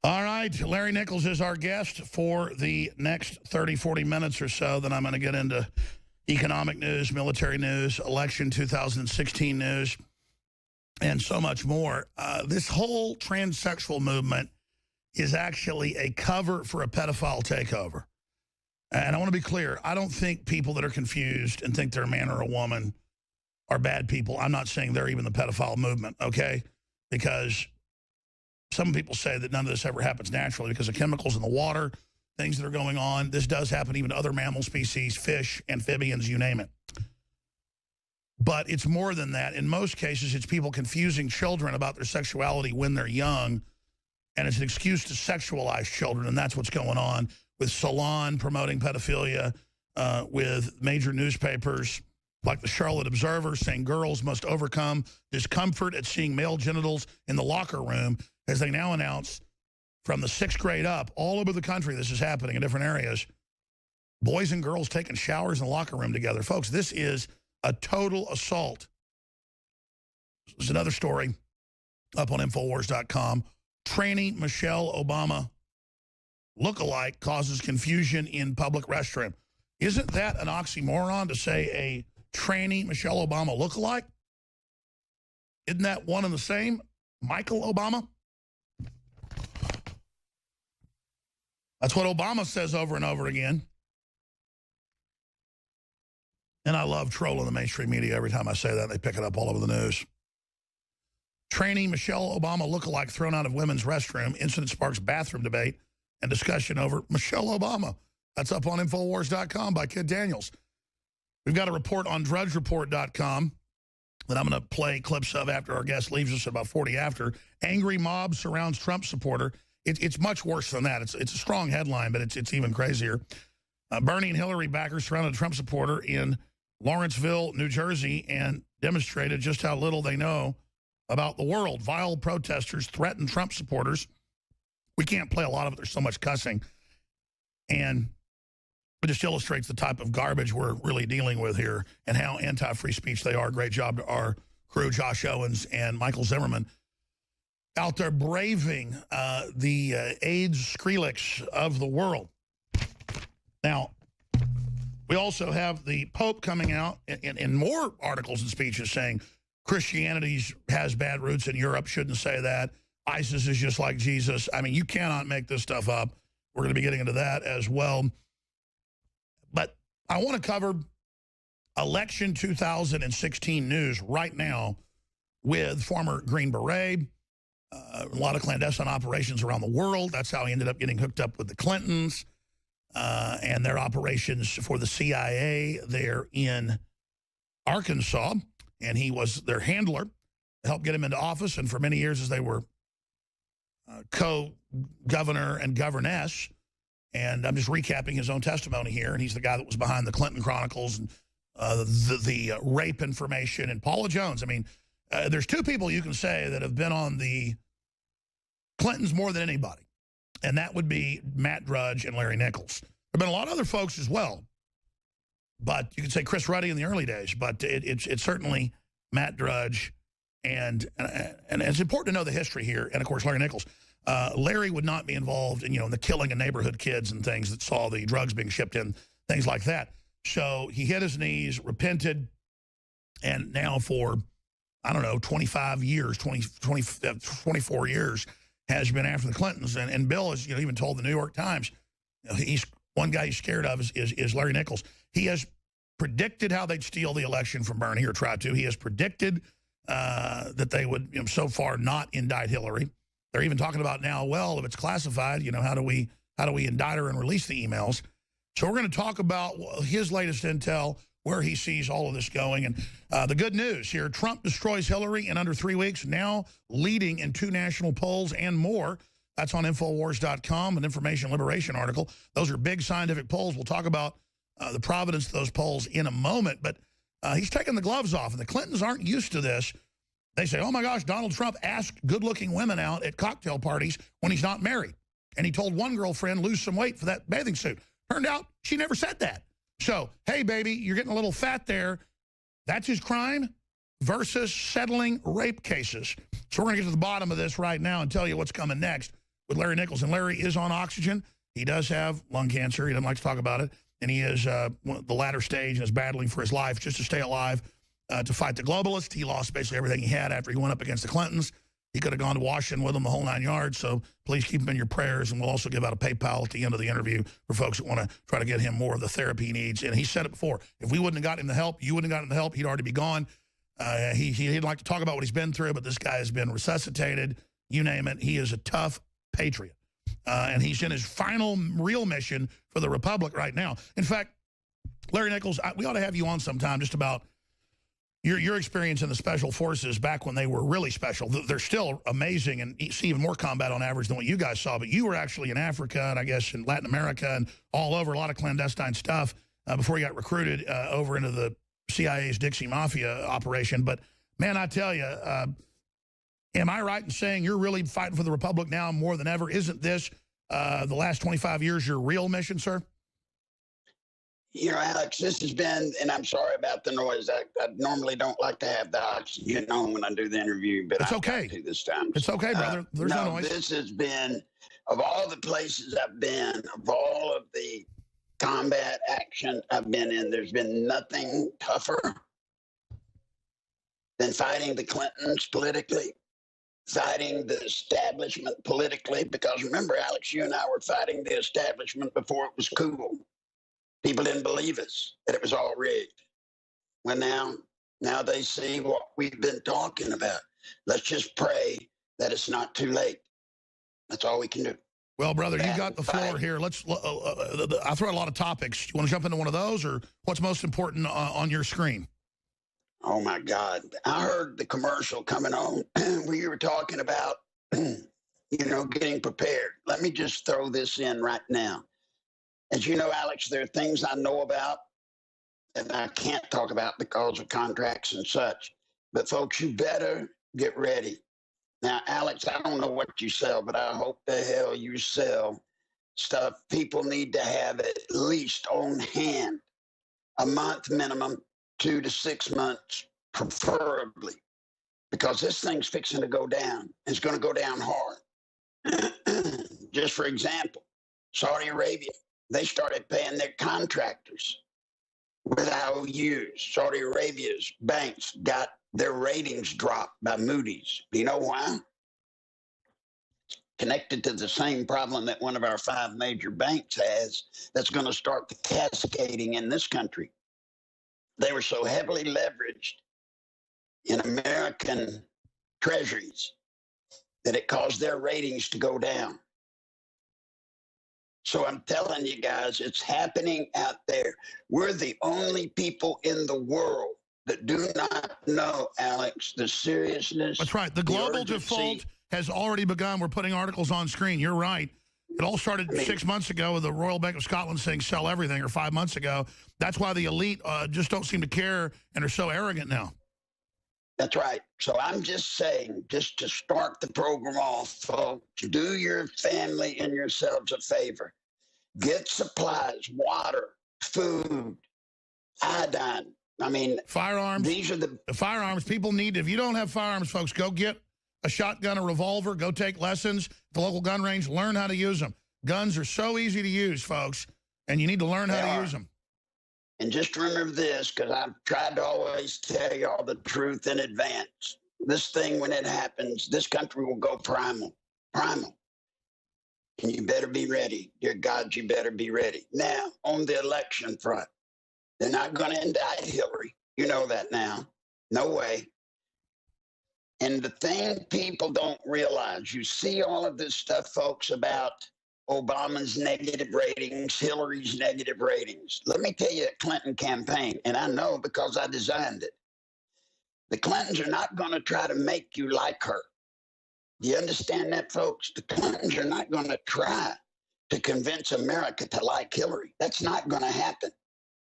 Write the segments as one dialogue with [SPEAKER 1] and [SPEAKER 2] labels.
[SPEAKER 1] All right, Larry Nichols is our guest for the next 30, 40 minutes or so. Then I'm going to get into economic news, military news, election 2016 news, and so much more. This whole transsexual movement is actually a cover for a pedophile takeover. And I want to be clear, I don't think people that are confused and think they're a man or a woman are bad people. I'm not saying they're even the pedophile movement, okay? Because some people say that none of this ever happens naturally because of chemicals in the water, things that are going on. This does happen even to other mammal species, fish, amphibians, you name it. But it's more than that. In most cases, it's people confusing children about their sexuality when they're young, and it's an excuse to sexualize children, and that's what's going on with Salon promoting pedophilia, with major newspapers like the Charlotte Observer saying girls must overcome discomfort at seeing male genitals in the locker room, as they now announce from the 6th grade up, all over the country this is happening in different areas, boys and girls taking showers in the locker room together. Folks, this is a total assault. There's another story up on Infowars.com. Tranny Michelle Obama lookalike causes confusion in public restroom. Isn't that an oxymoron to say a tranny Michelle Obama lookalike? Isn't that one and the same? Michael Obama? That's what Obama says over and over again. And I love trolling the mainstream media every time I say that. They pick it up all over the news. Tranny Michelle Obama lookalike thrown out of women's restroom. Incident sparks bathroom debate and discussion over Michelle Obama. That's up on Infowars.com by Kid Daniels. We've got a report on DrudgeReport.com that I'm going to play clips of after our guest leaves us at about 40 after. Angry mob surrounds Trump supporter. It's much worse than that. It's a strong headline, but it's even crazier. Bernie and Hillary backers surrounded a Trump supporter in Lawrenceville, New Jersey, and demonstrated just how little they know about the world. Vile protesters threatened Trump supporters. We can't play a lot of it. There's so much cussing. And it just illustrates the type of garbage we're really dealing with here and how anti-free speech they are. Great job to our crew, Josh Owens and Michael Zimmerman, out there braving the AIDS Skrillex of the world. Now, we also have the Pope coming out in more articles and speeches saying Christianity has bad roots in Europe, shouldn't say that. ISIS is just like Jesus. I mean, you cannot make this stuff up. We're going to be getting into that as well. But I want to cover election 2016 news right now with former Green Beret, a lot of clandestine operations around the world. That's how he ended up getting hooked up with the Clintons and their operations for the CIA there in Arkansas. And he was their handler, helped get him into office. And for many years, as they were co-governor and governess, and I'm just recapping his own testimony here, and he's the guy that was behind the Clinton Chronicles and the rape information, and Paula Jones. I mean, there's two people you can say that have been on the Clintons more than anybody, and that would be Matt Drudge and Larry Nichols. There have been a lot of other folks as well, but you could say Chris Ruddy in the early days, but it's certainly Matt Drudge, and it's important to know the history here, and of course Larry Nichols. Larry would not be involved in, in the killing of neighborhood kids and things that saw the drugs being shipped in, things like that. So he hit his knees, repented, and now for, I don't know, 25 years, 24 years, has been after the Clintons. And Bill has even told the New York Times, he's one guy he's scared of is Larry Nichols. He has predicted how they'd steal the election from Bernie, or try to. He has predicted that they would, so far, not indict Hillary. They're even talking about now, well, if it's classified, how do we indict her and release the emails? So we're going to talk about his latest intel, where he sees all of this going. And the good news here, Trump destroys Hillary in under 3 weeks, now leading in 2 national polls and more. That's on Infowars.com, an information liberation article. Those are big scientific polls. We'll talk about the provenance of those polls in a moment. But he's taking the gloves off, and the Clintons aren't used to this. They say, oh, my gosh, Donald Trump asked good-looking women out at cocktail parties when he's not married. And he told one girlfriend, lose some weight for that bathing suit. Turned out she never said that. So, hey, baby, you're getting a little fat there. That's his crime versus settling rape cases. So we're going to get to the bottom of this right now and tell you what's coming next with Larry Nichols. And Larry is on oxygen. He does have lung cancer. He doesn't like to talk about it. And he is the latter stage and is battling for his life just to stay alive, to fight the globalists. He lost basically everything he had after he went up against the Clintons. He could have gone to Washington with them the whole 9 yards. So please keep him in your prayers. And we'll also give out a PayPal at the end of the interview for folks that want to try to get him more of the therapy he needs. And he said it before. If we wouldn't have gotten him the help, you wouldn't have gotten him the help, he'd already be gone. He'd like to talk about what he's been through, but this guy has been resuscitated. You name it. He is a tough patriot. And he's in his final real mission for the Republic right now. In fact, Larry Nichols, we ought to have you on sometime just about your experience in the Special Forces back when they were really special. They're still amazing and see even more combat on average than what you guys saw. But you were actually in Africa and I guess in Latin America and all over, a lot of clandestine stuff before you got recruited over into the CIA's Dixie Mafia operation. But, man, I tell you, am I right in saying you're really fighting for the Republic now more than ever? Isn't this, the last 25 years, your real mission, sir?
[SPEAKER 2] You know, Alex, this has been, and I'm sorry about the noise. I normally don't like to have the oxygen on when I do the interview, but
[SPEAKER 1] it's okay.
[SPEAKER 2] This time.
[SPEAKER 1] It's okay, brother. There's no noise.
[SPEAKER 2] This has been, of all the places I've been, of all of the combat action I've been in, there's been nothing tougher than fighting the Clintons politically, fighting the establishment politically, because remember, Alex, you and I were fighting the establishment before it was cool. People didn't believe us, that it was all rigged. Well, now they see what we've been talking about. Let's just pray that it's not too late. That's all we can do.
[SPEAKER 1] Well, brother, you got the floor here. Let's. I throw out a lot of topics. You want to jump into one of those, or what's most important on your screen?
[SPEAKER 2] Oh, my God. I heard the commercial coming on where you were talking about, getting prepared. Let me just throw this in right now. As you know, Alex, there are things I know about that I can't talk about because of contracts and such. But, folks, you better get ready. Now, Alex, I don't know what you sell, but I hope the hell you sell stuff people need to have at least on hand, a month minimum, 2 to 6 months, preferably, because this thing's fixing to go down. It's going to go down hard. Just for example, Saudi Arabia, they started paying their contractors with IOUs. Saudi Arabia's banks got their ratings dropped by Moody's. Do you know why? Connected to the same problem that one of our 5 major banks has that's going to start cascading in this country. They were so heavily leveraged in American treasuries that it caused their ratings to go down. So I'm telling you guys, it's happening out there. We're the only people in the world that do not know, Alex, the seriousness.
[SPEAKER 1] That's right. The global default has already begun. We're putting articles on screen. You're right. It all started 6 months ago with the Royal Bank of Scotland saying sell everything, or 5 months ago. That's why the elite just don't seem to care and are so arrogant now.
[SPEAKER 2] That's right. So I'm just saying, just to start the program off, folks, do your family and yourselves a favor. Get supplies, water, food, iodine. I mean,
[SPEAKER 1] firearms.
[SPEAKER 2] These are the
[SPEAKER 1] firearms people need. If you don't have firearms, folks, go get a shotgun, a revolver, go take lessons at the local gun range, learn how to use them. Guns are so easy to use, folks, and you need to learn how to use them.
[SPEAKER 2] And just remember this, because I've tried to always tell you all the truth in advance. This thing, when it happens, this country will go primal. Primal. And you better be ready. Dear God, you better be ready. Now, on the election front, they're not going to indict Hillary. You know that now. No way. And the thing people don't realize, you see all of this stuff, folks, about Obama's negative ratings, Hillary's negative ratings. Let me tell you, the Clinton campaign, and I know because I designed it, the Clintons are not going to try to make you like her. Do you understand that, folks? The Clintons are not going to try to convince America to like Hillary. That's not going to happen.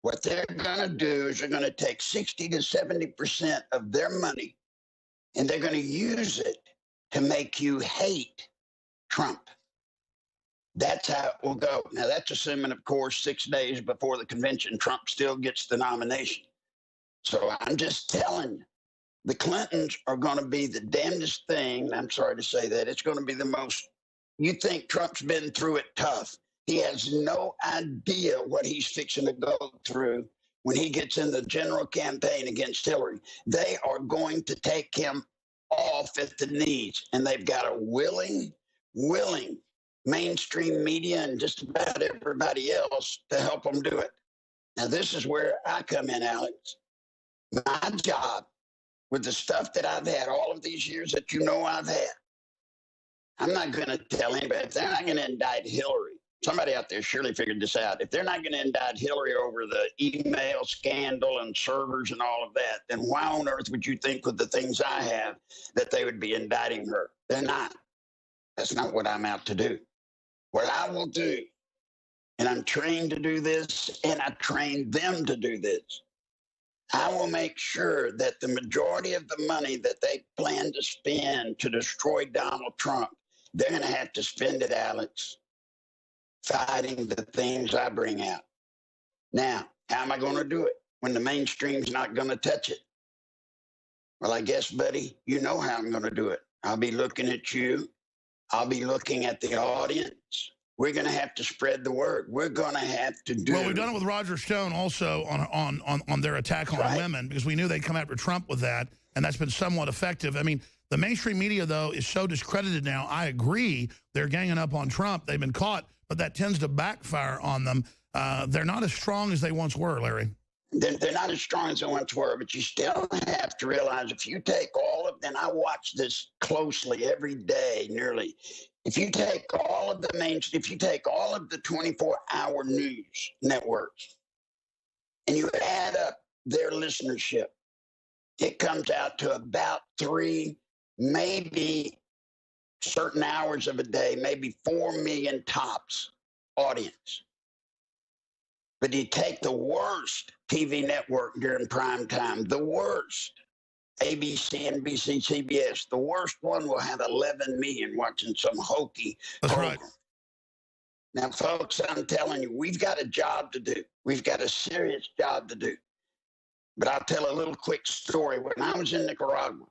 [SPEAKER 2] What they're going to do is they're going to take 60 to 70% of their money, and they're going to use it to make you hate Trump. That's how it will go. Now, that's assuming, of course, 6 days before the convention, Trump still gets the nomination. So I'm just telling you, the Clintons are going to be the damnedest thing. I'm sorry to say that. It's going to be the most. You think Trump's been through it tough. He has no idea what he's fixing to go through when he gets in the general campaign against Hillary. They are going to take him off at the knees, and they've got a willing mainstream media and just about everybody else to help them do it. Now, this is where I come in, Alex. My job with the stuff that I've had all of these years that you know I've had, I'm not going to tell anybody. If they're not going to indict Hillary, somebody out there surely figured this out. If they're not going to indict Hillary over the email scandal and servers and all of that, then why on earth would you think with the things I have that they would be indicting her? They're not. That's not what I'm out to do. What I will do, and I'm trained to do this, and I trained them to do this, I will make sure that the majority of the money that they plan to spend to destroy Donald Trump, they're going to have to spend it, Alex, fighting the things I bring out. Now, how am I going to do it when the mainstream's not going to touch it? Well, I guess, buddy, you know how I'm going to do it. I'll be looking at you. I'll be looking at the audience. We're going to have to spread the word. We're going to have to do.
[SPEAKER 1] Well, we've done it with Roger Stone also on their attack on women, because we knew they'd come after Trump with that, and that's been somewhat effective. I mean, the mainstream media, though, is so discredited now. I agree they're ganging up on Trump. They've been caught, but that tends to backfire on them. They're not as strong as they once were, Larry.
[SPEAKER 2] They're not as strong as they once were, but you still have to realize if you take all of them, I watch this closely every day nearly. If you take all of if you take all of the 24-hour news networks and you add up their listenership, it comes out to about 3, maybe certain hours of a day, maybe 4 million tops audience. But you take the worst TV network during prime time, the worst, ABC, NBC, CBS, the worst one will have 11 million watching some hokey program. Right. Now, folks, I'm telling you, we've got a job to do. We've got a serious job to do. But I'll tell a little quick story. When I was in Nicaragua,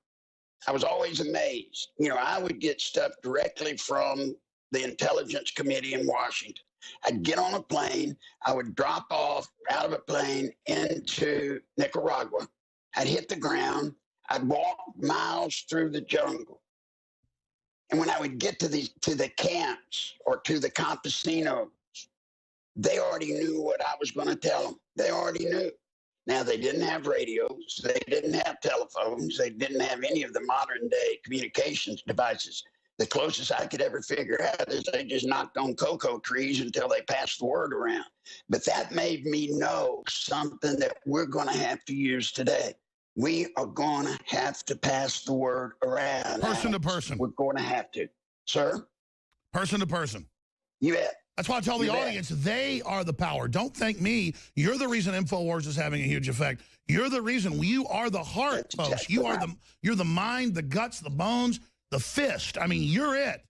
[SPEAKER 2] I was always amazed. You know, I would get stuff directly from the Intelligence Committee in Washington. I'd get on a plane. I would drop off out of a plane into Nicaragua. I'd hit the ground. I'd walk miles through the jungle. And when I would get to the camps or to the campesinos, they already knew what I was going to tell them. They already knew. Now, they didn't have radios. They didn't have telephones. They didn't have any of the modern day communications devices. The closest I could ever figure out is they just knocked on cocoa trees until they passed the word around. But that made me know something that we're going to have to use today. We are going to have to pass the word around.
[SPEAKER 1] Person to person.
[SPEAKER 2] We're going to have to. Sir?
[SPEAKER 1] Person to person.
[SPEAKER 2] You bet.
[SPEAKER 1] That's why I tell the audience, they are the power. Don't thank me. You're the reason InfoWars is having a huge effect. You're the reason. You are the heart, folks. Exactly. You're the mind, the guts, the bones, the fist. I mean, you're it.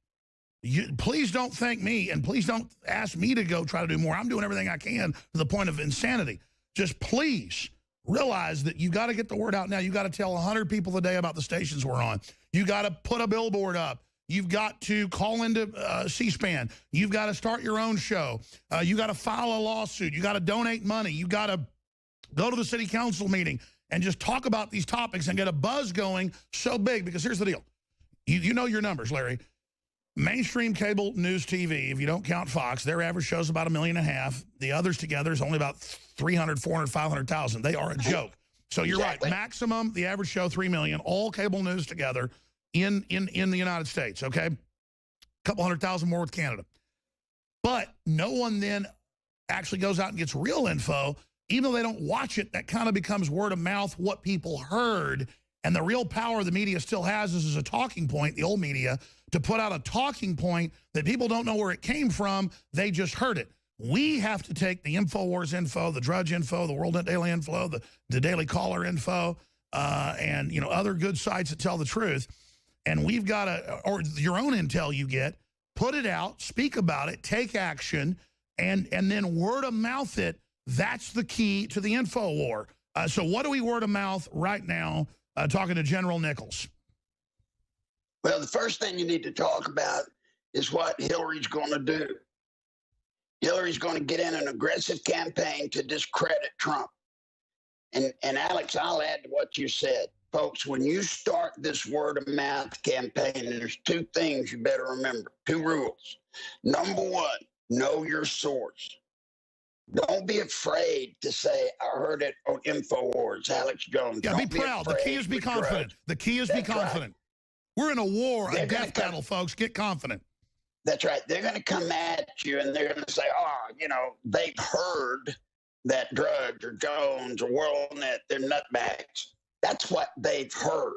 [SPEAKER 1] Please don't thank me, and please don't ask me to go try to do more. I'm doing everything I can to the point of insanity. Just please realize that you got to get the word out now. You got to tell 100 people a day about the stations we're on. You got to put a billboard up. You've got to call into C-SPAN. You've got to start your own show. You got to file a lawsuit. You got to donate money. You got to go to the city council meeting and just talk about these topics and get a buzz going so big. Because here's the deal. You know your numbers, Larry. Mainstream cable news TV, if you don't count Fox, their average show's about 1.5 million. The others together is only about 300, 400, 500,000. They are a joke. So you're right. Maximum, the average show, 3 million. All cable news together in the United States, okay? A couple 100,000 more with Canada. But no one then actually goes out and gets real info. Even though they don't watch it, that kind of becomes word of mouth, what people heard. And the real power the media still has is as a talking point, the old media, to put out a talking point that people don't know where it came from. They just heard it. We have to take the InfoWars info, the Drudge info, the World Net Daily info, the Daily Caller info, and other good sites that tell the truth. And we've got to, or your own intel you get, put it out, speak about it, take action, and then word of mouth it. That's the key to the info war. So what do we word of mouth right now, talking to General Nichols?
[SPEAKER 2] Well, the first thing you need to talk about is what Hillary's going to do. Hillary's going to get in an aggressive campaign to discredit Trump. And Alex, I'll add to what you said. Folks, when you start this word of mouth campaign, there's two things you better remember, two rules. Number one, know your source. Don't be afraid to say, I heard it on InfoWars, Alex Jones.
[SPEAKER 1] Yeah,
[SPEAKER 2] Don't
[SPEAKER 1] be proud. The key is be confident.
[SPEAKER 2] drugs.
[SPEAKER 1] The key is be confident. Right. We're in a war, a death battle, folks. Get confident.
[SPEAKER 2] That's right. They're going to come at you and they're going to say, they've heard that drugs or Jones or WorldNet, they're nutbags. That's what they've heard.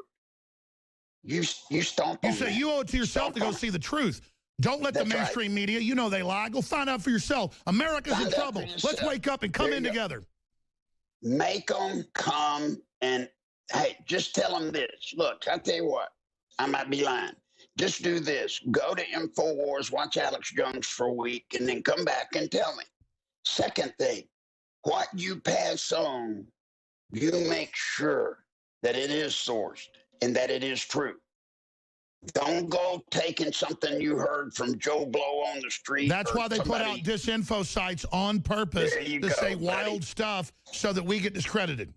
[SPEAKER 2] You stomp on
[SPEAKER 1] You say
[SPEAKER 2] that.
[SPEAKER 1] you owe it to yourself to go see the truth. Don't let the mainstream media, you know they lie. Go find out for yourself. America's in trouble. Let's wake up and come in together.
[SPEAKER 2] Make them come and, hey, just tell them this. Look, I tell you what, I might be lying. Just do this. Go to InfoWars, watch Alex Jones for a week, and then come back and tell me. Second thing, what you pass on, you make sure that it is sourced and that it is true. Don't go taking something you heard from Joe Blow on the street.
[SPEAKER 1] That's why they put out disinfo sites on purpose to say wild stuff so that we get discredited.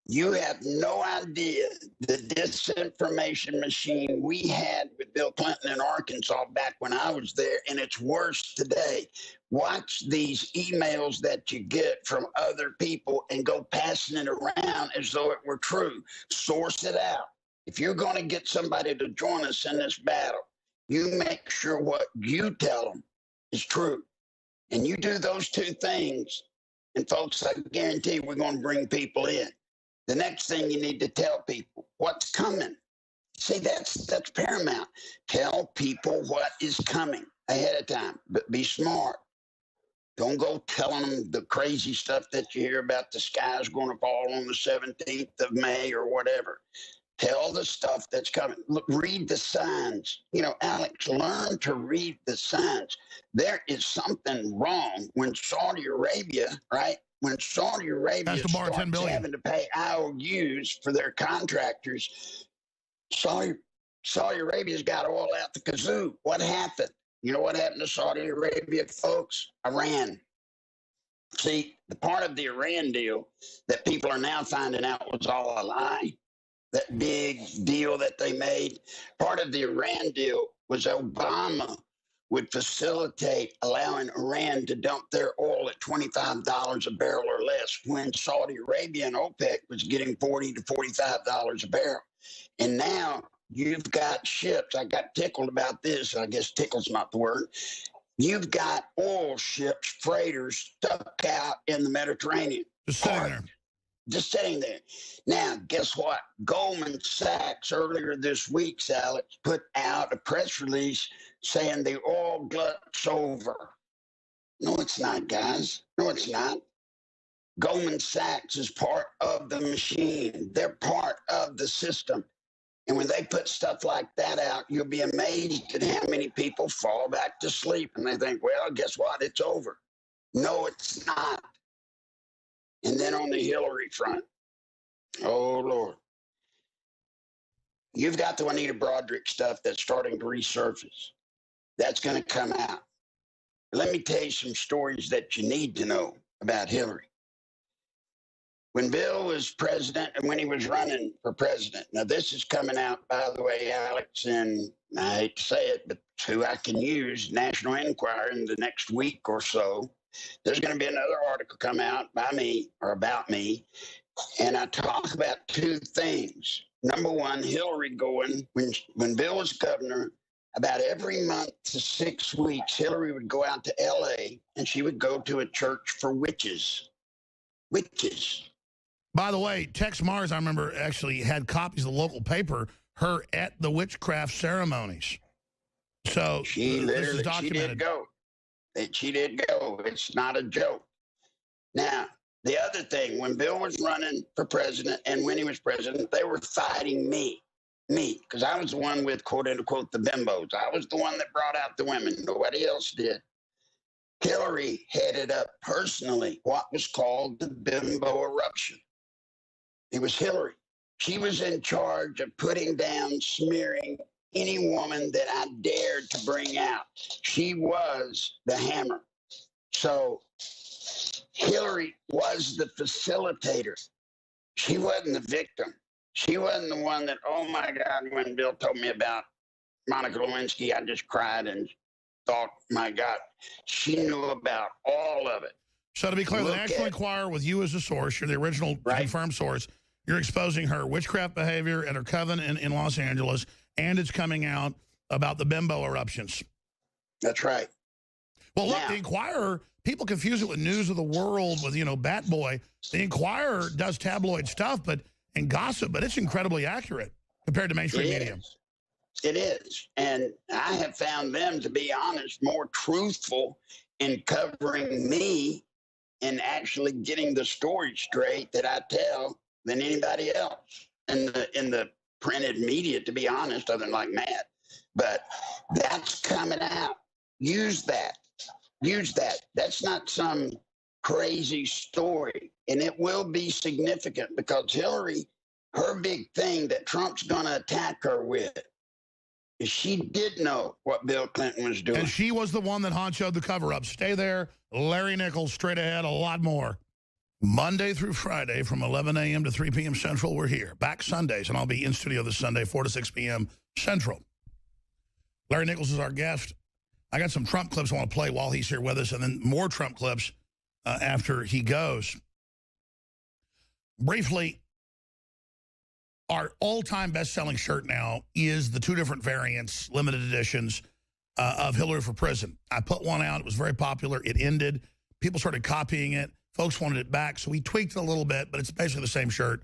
[SPEAKER 2] You have no idea the disinformation machine we had with Bill Clinton in Arkansas back when I was there, and it's worse today. Watch these emails that you get from other people and go passing it around as though it were true. Source it out. If you're going to get somebody to join us in this battle, you make sure what you tell them is true. And you do those two things, and folks, I guarantee we're going to bring people in. The next thing you need to tell people, what's coming. See, that's paramount. Tell people what is coming ahead of time, but be smart. Don't go telling them the crazy stuff that you hear about the sky's going to fall on the 17th of May or whatever. Tell the stuff that's coming. Look, read the signs. Alex, learn to read the signs. There is something wrong when Saudi Arabia, right? When Saudi Arabia starts having to pay IOUs for their contractors, Saudi Arabia's got oil out the kazoo. What happened? You know what happened to Saudi Arabia, folks? Iran. See, the part of the Iran deal that people are now finding out was all a lie, that big deal that they made, part of the Iran deal was Obama would facilitate allowing Iran to dump their oil at $25 a barrel or less when Saudi Arabia and OPEC was getting $40 to $45 a barrel. And now you've got ships. I got tickled about this. I guess tickle's not the word. You've got oil ships, freighters stuck out in the Mediterranean. Just sitting there. Now, guess what? Goldman Sachs earlier this week, Alex, put out a press release saying the oil glut's over. No, it's not, guys. No, it's not. Goldman Sachs is part of the machine. They're part of the system. And when they put stuff like that out, you'll be amazed at how many people fall back to sleep and they think, well, guess what? It's over. No, it's not. And then on the Hillary front, oh, Lord. You've got the Juanita Broaddrick stuff that's starting to resurface. That's going to come out. Let me tell you some stories that you need to know about Hillary. When Bill was president and when he was running for president, now this is coming out, by the way, Alex, and I hate to say it, but it's who I can use, National Enquirer, in the next week or so. There's going to be another article come out by me or about me, and I talk about two things. Number one, Hillary going, when Bill was governor, about every month to 6 weeks, Hillary would go out to L.A., and she would go to a church for witches. Witches.
[SPEAKER 1] By the way, Tex Mars, I remember, actually had copies of the local paper, her at the witchcraft ceremonies. So
[SPEAKER 2] she did go. She did go. It's not a joke. Now, the other thing, when Bill was running for president and when he was president, they were fighting me, because I was the one with, quote unquote, the bimbos. I was the one that brought out the women. Nobody else did. Hillary headed up personally what was called the bimbo eruption. It was Hillary. She was in charge of putting down, smearing any woman that I dared to bring out. She was the hammer. So Hillary was the facilitator. She wasn't the victim. She wasn't the one that, oh my God, when Bill told me about Monica Lewinsky, I just cried and thought, my God, she knew about all of it.
[SPEAKER 1] So to be clear, the National Enquirer, with you as a source, you're the original confirmed source, you're exposing her witchcraft behavior at her coven in Los Angeles, and it's coming out about the bimbo eruptions.
[SPEAKER 2] That's right.
[SPEAKER 1] Well, look, the Enquirer, people confuse it with News of the World, with, you know, Bat Boy. The Enquirer does tabloid stuff and gossip, but it's incredibly accurate compared to mainstream media.
[SPEAKER 2] It is. And I have found them, to be honest, more truthful in covering me and actually getting the story straight that I tell than anybody else in the printed media, to be honest, other than like Matt. But that's coming out. Use that. Use that. That's not some crazy story. And it will be significant because Hillary, her big thing that Trump's going to attack her with, is she did know what Bill Clinton was doing.
[SPEAKER 1] And she was the one that honchoed the cover-up. Stay there. Larry Nichols, straight ahead, a lot more. Monday through Friday from 11 a.m. to 3 p.m. Central, we're here. Back Sundays, and I'll be in studio this Sunday, 4 to 6 p.m. Central. Larry Nichols is our guest. I got some Trump clips I want to play while he's here with us, and then more Trump clips after he goes. Briefly, our all-time best-selling shirt now is the 2 different variants, limited editions, of Hillary for Prison. I put one out. It was very popular. It ended. People started copying it. Folks wanted it back, so we tweaked it a little bit, but it's basically the same shirt.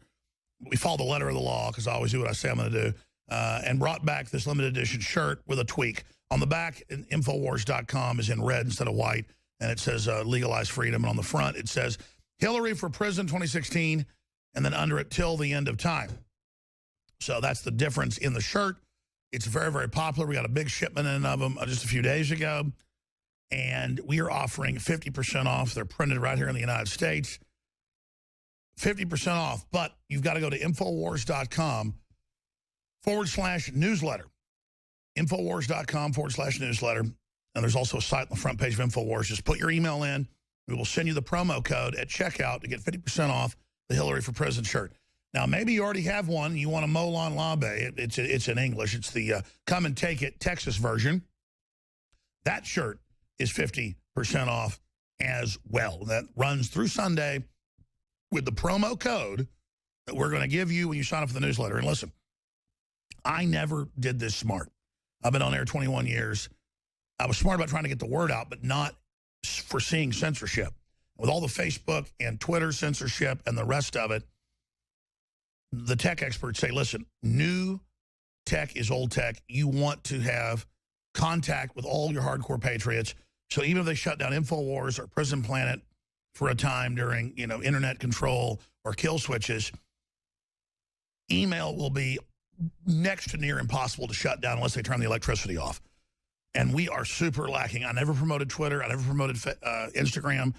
[SPEAKER 1] We followed the letter of the law, because I always do what I say I'm going to do, and brought back this limited edition shirt with a tweak. On the back, Infowars.com is in red instead of white, and it says legalize freedom. And on the front, it says Hillary for Prison 2016, and then under it, till the end of time. So that's the difference in the shirt. It's very, very popular. We got a big shipment in of them just a few days ago. And we are offering 50% off. They're printed right here in the United States. 50% off. But you've got to go to Infowars.com/newsletter. Infowars.com/newsletter. And there's also a site on the front page of Infowars. Just put your email in. We will send you the promo code at checkout to get 50% off the Hillary for Prison shirt. Now, maybe you already have one. You want a Molon Labe. It's in English. It's the Come and Take It Texas version. That shirt is 50% off as well. That runs through Sunday with the promo code that we're going to give you when you sign up for the newsletter. And listen, I never did this smart. I've been on air 21 years. I was smart about trying to get the word out, but not foreseeing censorship. With all the Facebook and Twitter censorship and the rest of it, the tech experts say, listen, new tech is old tech. You want to have contact with all your hardcore patriots. So even if they shut down InfoWars or Prison Planet for a time during, you know, internet control or kill switches, email will be next to near impossible to shut down unless they turn the electricity off. And we are super lacking. I never promoted Twitter. I never promoted Instagram.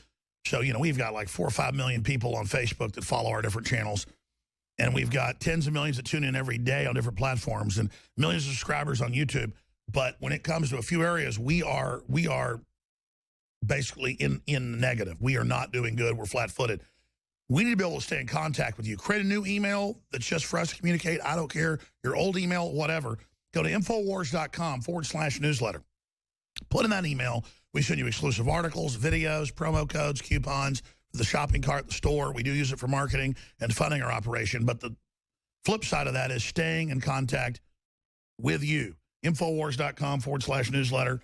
[SPEAKER 1] So, you know, we've got like 4 or 5 million people on Facebook that follow our different channels. And we've got tens of millions that tune in every day on different platforms and millions of subscribers on YouTube. But when it comes to a few areas, we are basically in the negative. We are not doing good. We're flat-footed. We need to be able to stay in contact with you. Create a new email that's just for us to communicate. I don't care. Your old email, whatever. Go to Infowars.com/newsletter. Put in that email. We send you exclusive articles, videos, promo codes, coupons, the shopping cart, the store. We do use it for marketing and funding our operation. But the flip side of that is staying in contact with you. Infowars.com/newsletter.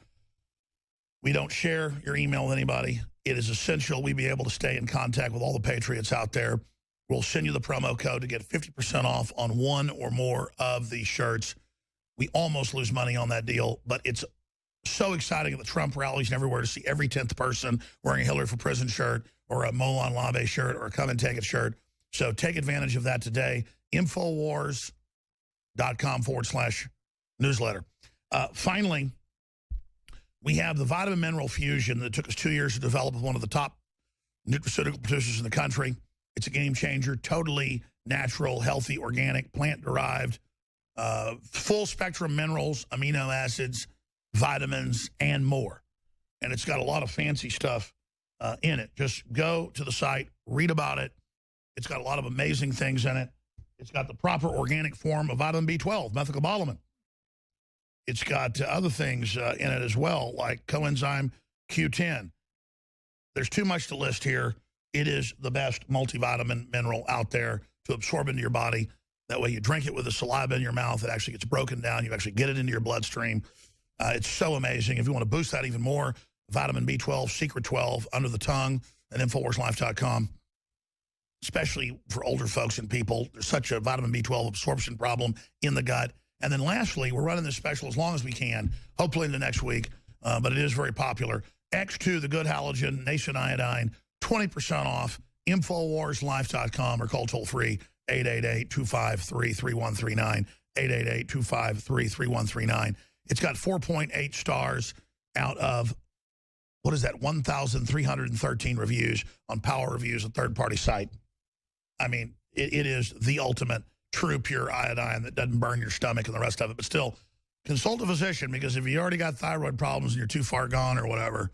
[SPEAKER 1] We don't share your email with anybody. It is essential we be able to stay in contact with all the patriots out there. We'll send you the promo code to get 50% off on one or more of these shirts. We almost lose money on that deal, but it's so exciting at the Trump rallies and everywhere to see every 10th person wearing a Hillary for Prison shirt or a Molon Labe shirt or a Come and Take It shirt. So take advantage of that today. Infowars.com/newsletter. Finally, we have the vitamin mineral fusion that took us 2 years to develop with one of the top nutraceutical producers in the country. It's a game changer, totally natural, healthy, organic, plant-derived, full-spectrum minerals, amino acids, vitamins, and more. And it's got a lot of fancy stuff in it. Just go to the site, read about it. It's got a lot of amazing things in it. It's got the proper organic form of vitamin B12, methylcobalamin. It's got other things in it as well, like coenzyme Q10. There's too much to list here. It is the best multivitamin mineral out there to absorb into your body. That way you drink it with the saliva in your mouth. It actually gets broken down. You actually get it into your bloodstream. It's so amazing. If you want to boost that even more, vitamin B12, Secret 12, under the tongue, and InfoWarsLife.com. Especially for older folks and people. There's such a vitamin B12 absorption problem in the gut. And then lastly, we're running this special as long as we can, hopefully into next week, but it is very popular. X2, the good halogen, Nascent iodine, 20% off, InfoWarsLife.com, or call toll-free 888-253-3139, 888-253-3139. It's got 4.8 stars out of, 1,313 reviews on Power Reviews, a third-party site. I mean, it is the ultimate true pure iodine that doesn't burn your stomach and the rest of it. But still, consult a physician, because if you already got thyroid problems and you're too far gone or whatever,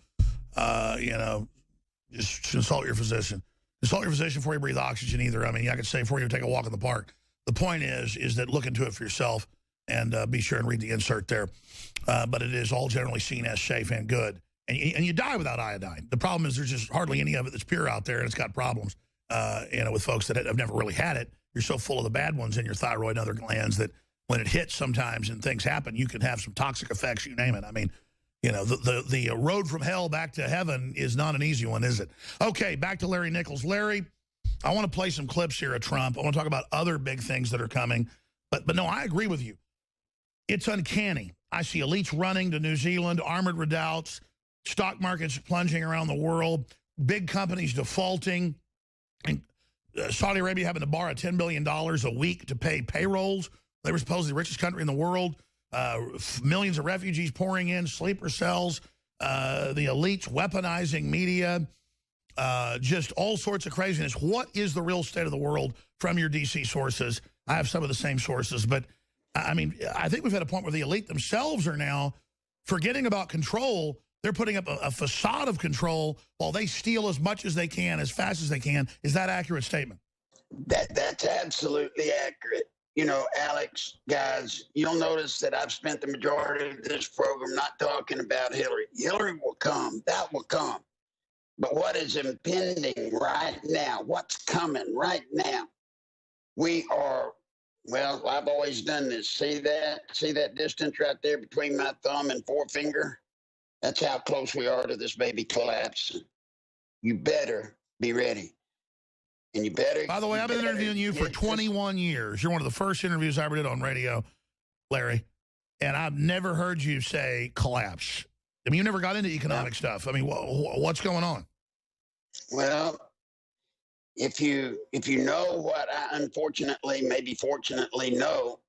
[SPEAKER 1] just consult your physician. Consult your physician before you breathe oxygen either. I mean, I could say before you take a walk in the park. The point is that look into it for yourself and be sure and read the insert there. But it is all generally seen as safe and good. And you die without iodine. The problem is there's just hardly any of it that's pure out there, and it's got problems. With folks that have never really had it. You're so full of the bad ones in your thyroid and other glands that when it hits sometimes and things happen, you can have some toxic effects, you name it. I mean, the road from hell back to heaven is not an easy one, is it? Okay, back to Larry Nichols. Larry, I want to play some clips here of Trump. I want to talk about other big things that are coming. But no, I agree with you. It's uncanny. I see elites running to New Zealand, armored redoubts, stock markets plunging around the world, big companies defaulting, and Saudi Arabia having to borrow $10 billion a week to pay payrolls. They were supposedly the richest country in the world. Millions of refugees pouring in, sleeper cells, the elites weaponizing media, just all sorts of craziness. What is the real state of the world from your D.C. sources? I have some of the same sources, but I mean, I think we've had a point where the elite themselves are now forgetting about control. They're putting up a facade of control while they steal as much as they can, as fast as they can. Is that an accurate statement?
[SPEAKER 2] That's absolutely accurate. Alex, guys, you'll notice that I've spent the majority of this program not talking about Hillary. Hillary will come. That will come. But what is impending right now, what's coming right now, we are, well, I've always done this. See that distance right there between my thumb and forefinger? That's how close we are to this baby collapsing. You better be ready. And you better...
[SPEAKER 1] By the way, I've been interviewing you for 21 years. You're one of the first interviews I ever did on radio, Larry. And I've never heard you say collapse. I mean, you never got into economic stuff. I mean, what's going on?
[SPEAKER 2] Well, if you know what I unfortunately, maybe fortunately know,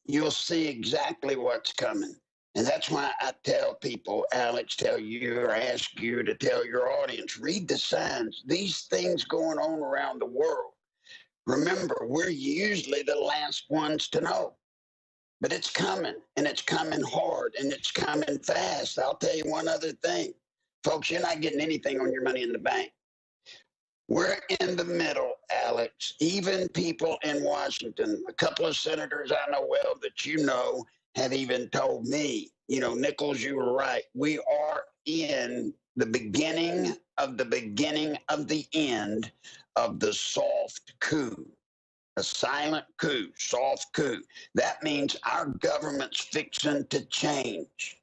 [SPEAKER 2] you'll see exactly what's coming. And that's why I tell people, Alex, tell you, or ask you to tell your audience, read the signs. These things going on around the world. Remember, we're usually the last ones to know. But it's coming, and it's coming hard, and it's coming fast. I'll tell you one other thing. Folks, you're not getting anything on your money in the bank. We're in the middle, Alex. Even people in Washington, a couple of senators I know well that you know, have even told me, Nichols, you were right. We are in the beginning of the end of the soft coup, a silent coup, soft coup. That means our government's fixing to change.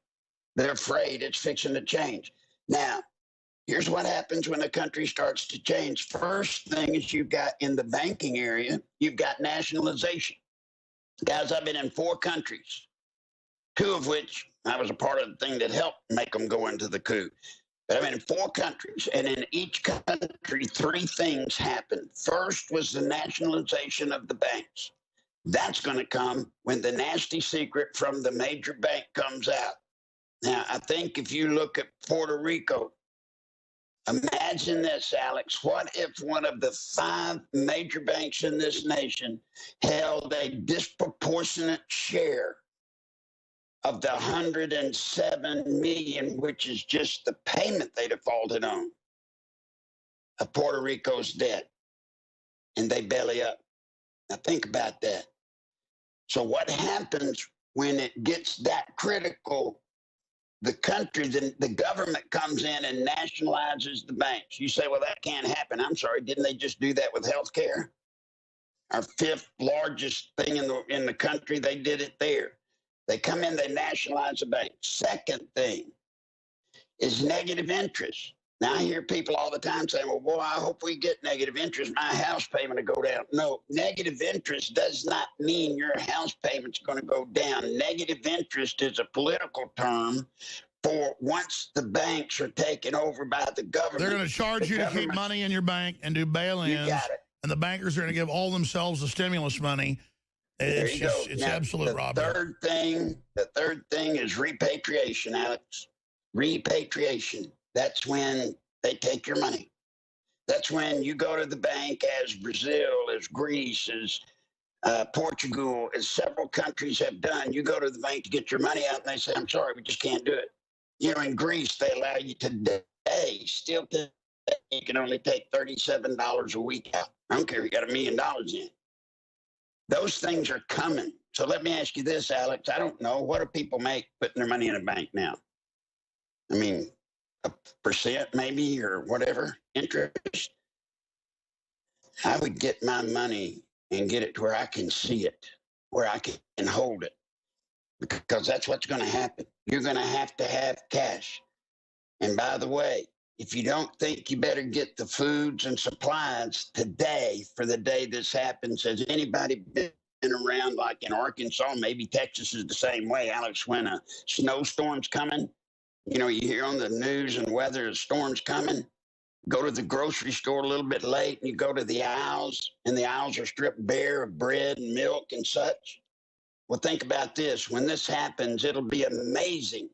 [SPEAKER 2] They're afraid it's fixing to change. Now, here's what happens when a country starts to change. First thing is you've got in the banking area, you've got nationalization. Guys, I've been in 4 countries. 2 of which I was a part of the thing that helped make them go into the coup. But I'm in 4 countries, and in each country, 3 things happened. First was the nationalization of the banks. That's going to come when the nasty secret from the major bank comes out. Now, I think if you look at Puerto Rico, Imagine this, Alex. What if one of the 5 major banks in this nation held a disproportionate share of the 107 million, which is just the payment they defaulted on of Puerto Rico's debt, and they belly up? Now think about that. So what happens when it gets that critical? The country, the government comes in and nationalizes the banks. You say, well, that can't happen. I'm sorry, didn't they just do that with health care? Our 5th largest thing in the country, they did it there. They come in, they nationalize the bank. Second thing is negative interest. Now, I hear people all the time saying, well, boy, I hope we get negative interest. My house payment will go down. No, negative interest does not mean your house payment's going to go down. Negative interest is a political term for once the banks are taken over by the government.
[SPEAKER 1] They're going to charge you to keep money in your bank and do bail-ins.
[SPEAKER 2] You got it.
[SPEAKER 1] And the bankers are going to give all themselves the stimulus money. It's
[SPEAKER 2] now,
[SPEAKER 1] absolute robbery.
[SPEAKER 2] The third thing is repatriation, Alex. Repatriation. That's when they take your money. That's when you go to the bank, as Brazil, as Greece, as Portugal, as several countries have done. You go to the bank to get your money out, and they say, I'm sorry, we just can't do it. You know, in Greece, they allow you today, still today, you can only take $37 a week out. I don't care if you got $1 million in. Those things are coming. So let me ask you this, Alex. I don't know. What do people make putting their money in a bank now? I mean, 1% maybe, or whatever, interest. I would get my money and get it to where I can see it, where I can hold it, because that's what's going to happen. You're going to have cash. And by the way, if you don't think you better get the foods and supplies today for the day this happens, has anybody been around, like in Arkansas, maybe Texas is the same way, Alex, when a snowstorm's coming? You know, you hear on the news and weather, a storm's coming. Go to the grocery store a little bit late, and you go to the aisles, and the aisles are stripped bare of bread and milk and such. Well, think about this. When this happens, it'll be amazing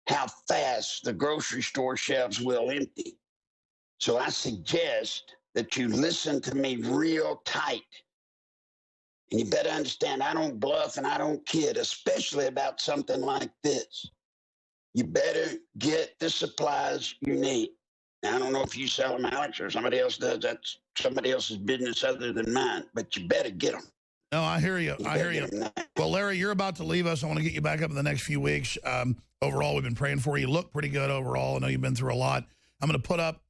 [SPEAKER 2] how fast the grocery store shelves will empty. So I suggest that you listen to me real tight. And you better understand, I don't bluff and I don't kid, especially about something like this. You better get the supplies you need. Now, I don't know if you sell them, Alex, or somebody else does. That's somebody else's business other than mine. But you better get them.
[SPEAKER 1] No, I hear you. I hear you. Well, Larry, you're about to leave us. I want to get you back up in the next few weeks. Overall, we've been praying for you. You look pretty good overall. I know you've been through a lot. I'm going to put up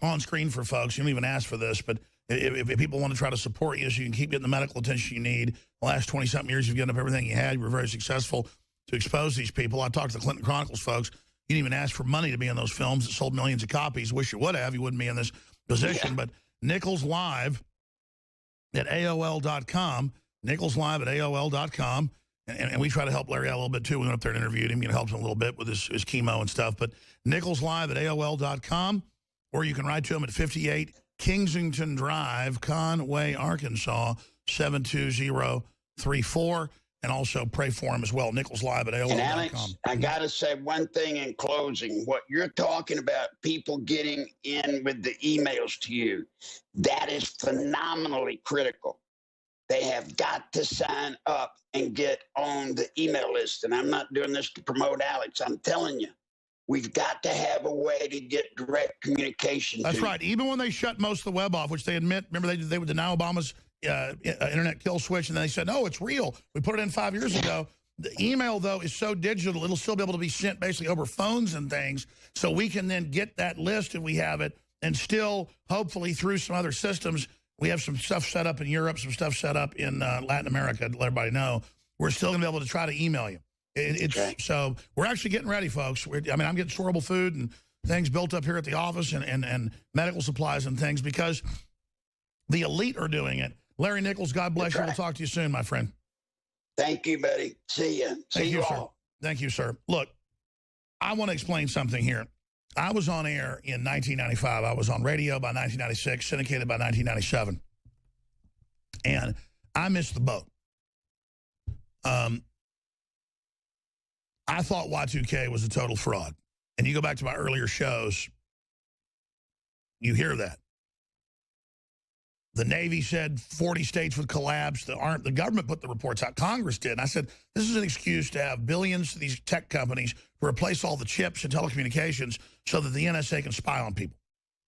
[SPEAKER 1] on screen for folks. You don't even ask for this, but if people want to try to support you so you can keep getting the medical attention you need, the last 20-something years you've given up everything you had. You were very successful to expose these people. I talked to the Clinton Chronicles folks. You didn't even ask for money to be in those films that sold millions of copies. Wish you would have. You wouldn't be in this position. Yeah. But Nichols Live at AOL.com. Nichols Live at AOL.com. And we try to help Larry out a little bit, too. We went up there and interviewed him. You know, helped him a little bit with his chemo and stuff. But Nichols Live at AOL.com. Or you can write to him at 58 Kingsington Drive, Conway, Arkansas, 72034. And also pray for him as well. Nichols Live at AOL.com.
[SPEAKER 2] And Alex, I got to say one thing in closing. What you're talking about, people getting in with the emails to you, that is phenomenally critical. They have got to sign up and get on the email list. And I'm not doing this to promote Alex. I'm telling you, we've got to have a way to get direct communication.
[SPEAKER 1] That's right. Even when they shut most of the web off, which they admit, remember they would deny Obama's internet kill switch, and then they said, no, it's real. We put it in 5 years ago. The email, though, is so digital, it'll still be able to be sent basically over phones and things, so we can then get that list if we have it, and still, hopefully, through some other systems, we have some stuff set up in Europe, some stuff set up in Latin America, to let everybody know. We're still going to be able to try to email you. So we're actually getting ready, folks. I'm getting storable food and things built up here at the office and medical supplies and things because the elite are doing it. Larry Nichols, God bless you. We'll talk to you soon, my friend.
[SPEAKER 2] Thank you, buddy. See you. See you all.
[SPEAKER 1] Thank you, sir. Look, I want to explain something here. I was on air in 1995. I was on radio by 1996, syndicated by 1997. And I missed the boat. I thought Y2K was a total fraud. And you go back to my earlier shows, You hear that. The Navy said 40 states would collapse. The government put the reports out. Congress did. And I said, this is an excuse to have billions to these tech companies to replace all the chips and telecommunications so that the NSA can spy on people.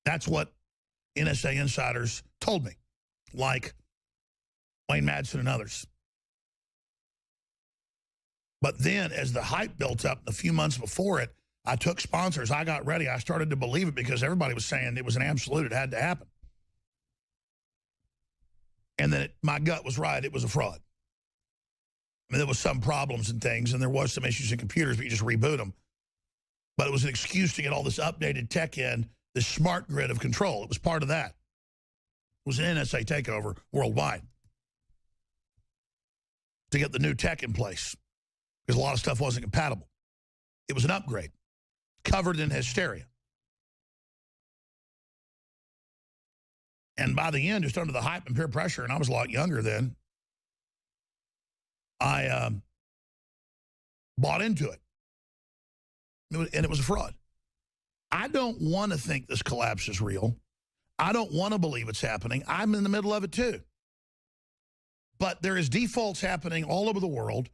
[SPEAKER 1] That's what NSA insiders told me, like Wayne Madsen and others. But then as the hype built up a few months before it, I took sponsors. I got ready. I started to believe it because everybody was saying it was an absolute. It had to happen. And then my gut was right. It was a fraud. I mean, there was some problems and things, and there was some issues in computers, but you just reboot them. But it was an excuse to get all this updated tech in, this smart grid of control. It was part of that. It was an NSA takeover worldwide to get the new tech in place because a lot of stuff wasn't compatible. It was an upgrade, covered in hysteria. And by the end, just under the hype and peer pressure, and I was a lot younger then, I bought into it. And it was a fraud. I don't want to think this collapse is real. I don't want to believe it's happening. I'm in the middle of it too. But there is defaults happening all over the world.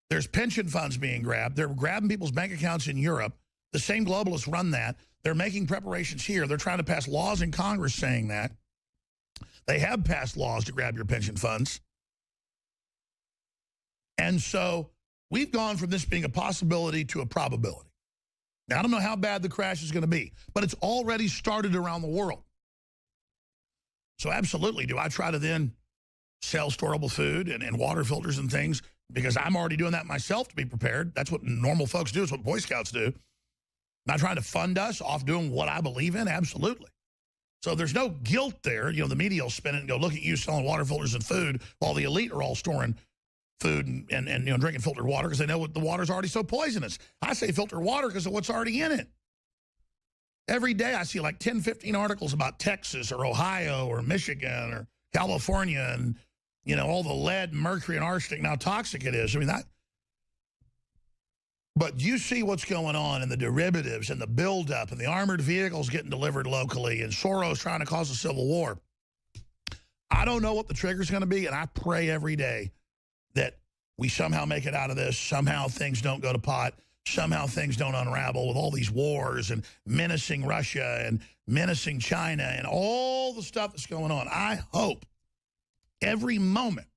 [SPEAKER 1] There's pension funds being grabbed. They're grabbing people's bank accounts in Europe. The same globalists run that. They're making preparations here. They're trying to pass laws in Congress saying that. They have passed laws to grab your pension funds. And so we've gone from this being a possibility to a probability. Now, I don't know how bad the crash is going to be, but it's already started around the world. So absolutely, do I try to then sell storable food and water filters and things because I'm already doing that myself to be prepared? That's what normal folks do. It's what Boy Scouts do. Not trying to fund us off doing what I believe in? Absolutely. So there's no guilt there. You know, the media will spin it and go, look at you selling water filters and food while the elite are all storing food and you know, drinking filtered water because they know the water's already so poisonous. I say filter water because of what's already in it. Every day I see like 10, 15 articles about Texas or Ohio or Michigan or California and, you know, all the lead, mercury, and arsenic and how toxic it is. I mean, that. But you see what's going on in the derivatives and the buildup and the armored vehicles getting delivered locally and Soros trying to cause a civil war. I don't know what the trigger's going to be, and I pray every day that we somehow make it out of this, somehow things don't go to pot, somehow things don't unravel with all these wars and menacing Russia and menacing China and all the stuff that's going on. I hope every moment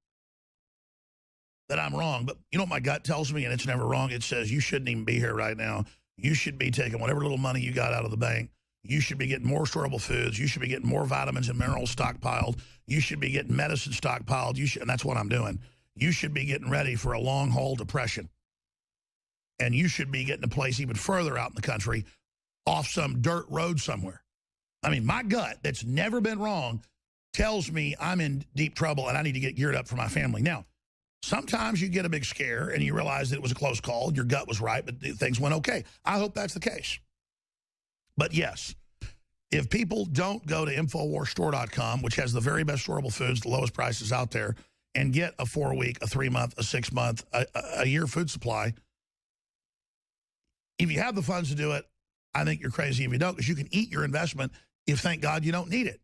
[SPEAKER 1] that I'm wrong, but you know what my gut tells me, and it's never wrong? It says you shouldn't even be here right now. You should be taking whatever little money you got out of the bank. You should be getting more storable foods. You should be getting more vitamins and minerals stockpiled. You should be getting medicine stockpiled. And that's what I'm doing. You should be getting ready for a long-haul depression. And you should be getting a place even further out in the country off some dirt road somewhere. I mean, my gut, that's never been wrong, tells me I'm in deep trouble and I need to get geared up for my family. Now, sometimes you get a big scare and you realize that it was a close call. Your gut was right, but things went okay. I hope that's the case. But yes, if people don't go to InfoWarsStore.com, which has the very best storable foods, the lowest prices out there, and get a 4-week, a 3-month, a 6-month, a year food supply, if you have the funds to do it, I think you're crazy if you don't, because you can eat your investment if, thank God, you don't need it.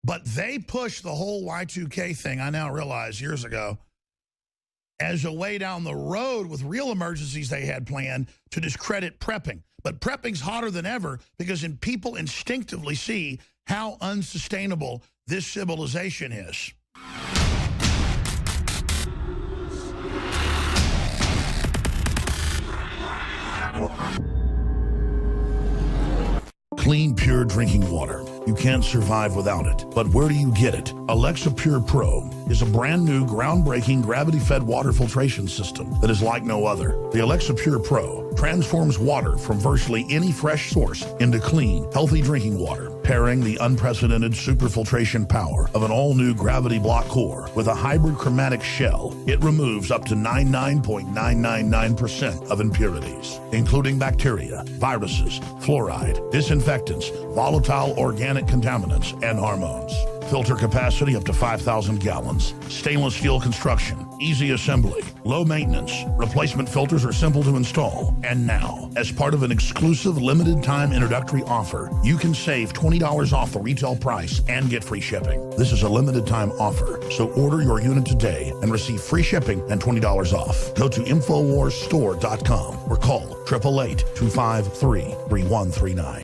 [SPEAKER 1] But they pushed the whole Y2K thing, I now realize, years ago, as a way down the road with real emergencies they had planned to discredit prepping. But prepping's hotter than ever because people instinctively see how unsustainable this civilization is.
[SPEAKER 3] Clean, pure drinking water. You can't survive without it. But where do you get it? Alexa Pure Pro is a brand new, groundbreaking, gravity-fed water filtration system that is like no other. The Alexa Pure Pro transforms water from virtually any fresh source into clean, healthy drinking water, pairing the unprecedented superfiltration power of an all-new gravity block core with a hybrid chromatic shell. It removes up to 99.999% of impurities, including bacteria, viruses, fluoride, disinfectants, volatile organic contaminants, and hormones. Filter capacity up to 5,000 gallons. Stainless steel construction. Easy assembly. Low maintenance. Replacement filters are simple to install. And now, as part of an exclusive limited time introductory offer, you can save $20 off the retail price and get free shipping. This is a limited time offer, so order your unit today and receive free shipping and $20 off. Go to InfoWarsStore.com or call 888-253-3139.